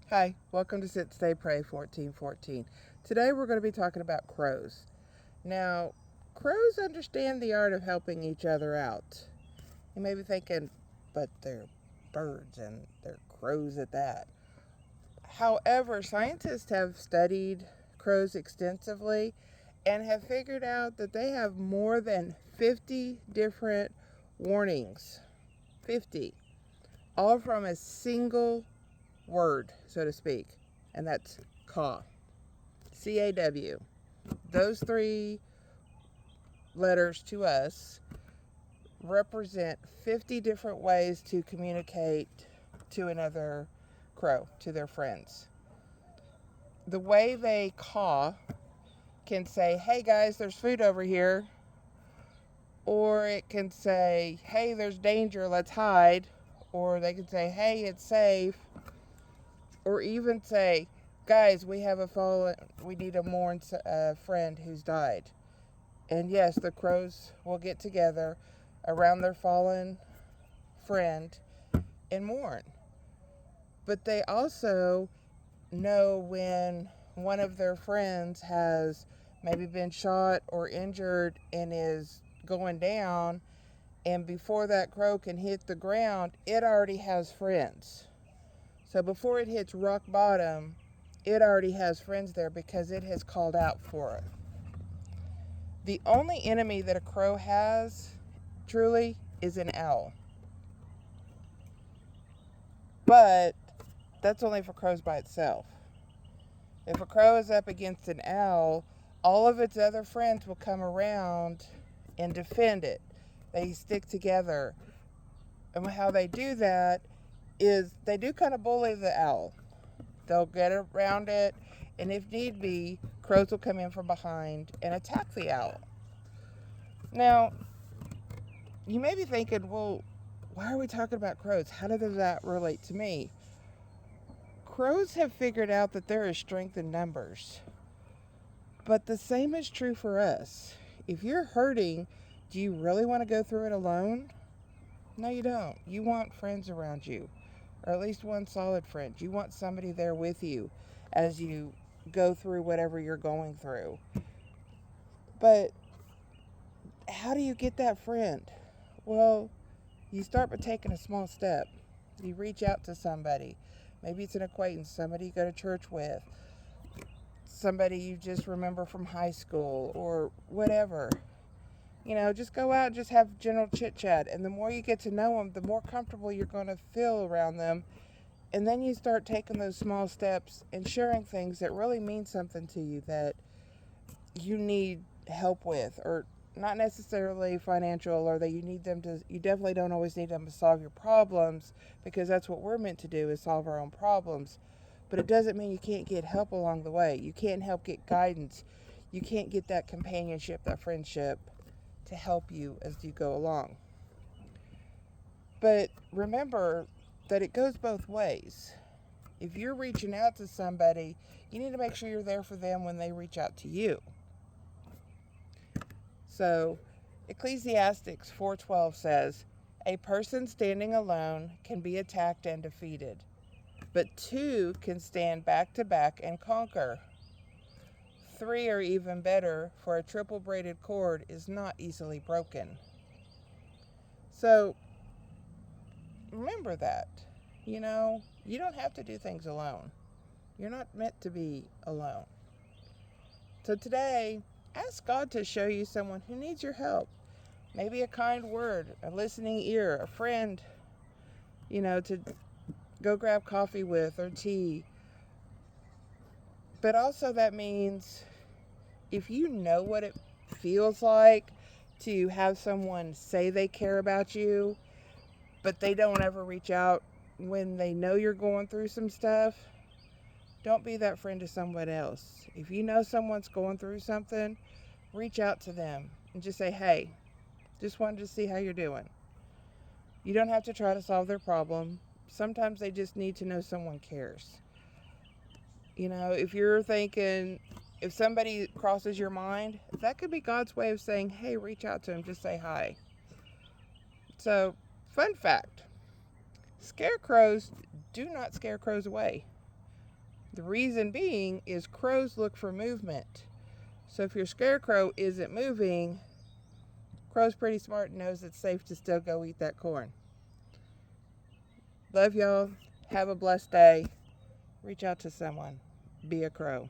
Hi, welcome to Sit, Stay, Pray 1414. Today we're going to be talking about crows. Now, crows understand the art of helping each other out. You may be thinking, but they're birds and they're crows at that. However, scientists have studied crows extensively and have figured out that they have more than 50 different warnings. 50. All from a single word, so to speak, and that's caw. CAW. Those three letters to us represent 50 different ways to communicate to another crow, to their friends. The way they caw can say, hey guys, there's food over here. Or it can say, hey, there's danger, let's hide. Or they can say, hey, it's safe. Or even say, guys, we have a fallen, we need a mourn friend who's died. And yes, the crows will get together around their fallen friend and mourn. But they also know when one of their friends has maybe been shot or injured and is going down, and before that crow can hit the ground, it already has friends. So before it hits rock bottom, it already has friends there because it has called out for it. The only enemy that a crow has, truly, is an owl. But that's only for crows by itself. If a crow is up against an owl, all of its other friends will come around and defend it. They stick together. And how they do that is they do kind of bully the owl. They'll get around it, and if need be, crows will come in from behind and attack the owl. Now, you may be thinking, well, why are we talking about crows? How does that relate to me? Crows have figured out that there is strength in numbers. But the same is true for us. If you're hurting, do you really want to go through it alone? No, you don't. You want friends around you, or at least one solid friend. You want somebody there with you as you go through whatever you're going through. But how do you get that friend? Well, you start by taking a small step. You reach out to somebody. Maybe it's an acquaintance, somebody you go to church with, somebody you just remember from high school or whatever. Just go out and just have general chit chat. And the more you get to know them, the more comfortable you're going to feel around them. And then you start taking those small steps and sharing things that really mean something to you that you need help with, or not necessarily financial, or that you definitely don't always need them to solve your problems, because that's what we're meant to do, is solve our own problems. But it doesn't mean you can't get help along the way. You can't help get guidance. You can't get that companionship, that friendship to help you as you go along. But remember that it goes both ways. If you're reaching out to somebody, you need to make sure you're there for them when they reach out to you. So, Ecclesiastes 4:12 says, "A person standing alone can be attacked and defeated, but two can stand back to back and conquer. Three are even better, for a triple braided cord is not easily broken." So, remember that. You don't have to do things alone. You're not meant to be alone. So today, ask God to show you someone who needs your help. Maybe a kind word, a listening ear, a friend, to go grab coffee with or tea. But also, that means if you know what it feels like to have someone say they care about you, but they don't ever reach out when they know you're going through some stuff, don't be that friend to someone else. If you know someone's going through something, reach out to them and just say, hey, just wanted to see how you're doing. You don't have to try to solve their problem. Sometimes they just need to know someone cares. If you're thinking, if somebody crosses your mind, that could be God's way of saying, hey, reach out to them, just say hi. So, fun fact, scarecrows do not scare crows away. The reason being is crows look for movement. So if your scarecrow isn't moving, crow's pretty smart and knows it's safe to still go eat that corn. Love y'all. Have a blessed day. Reach out to someone. Be a crow.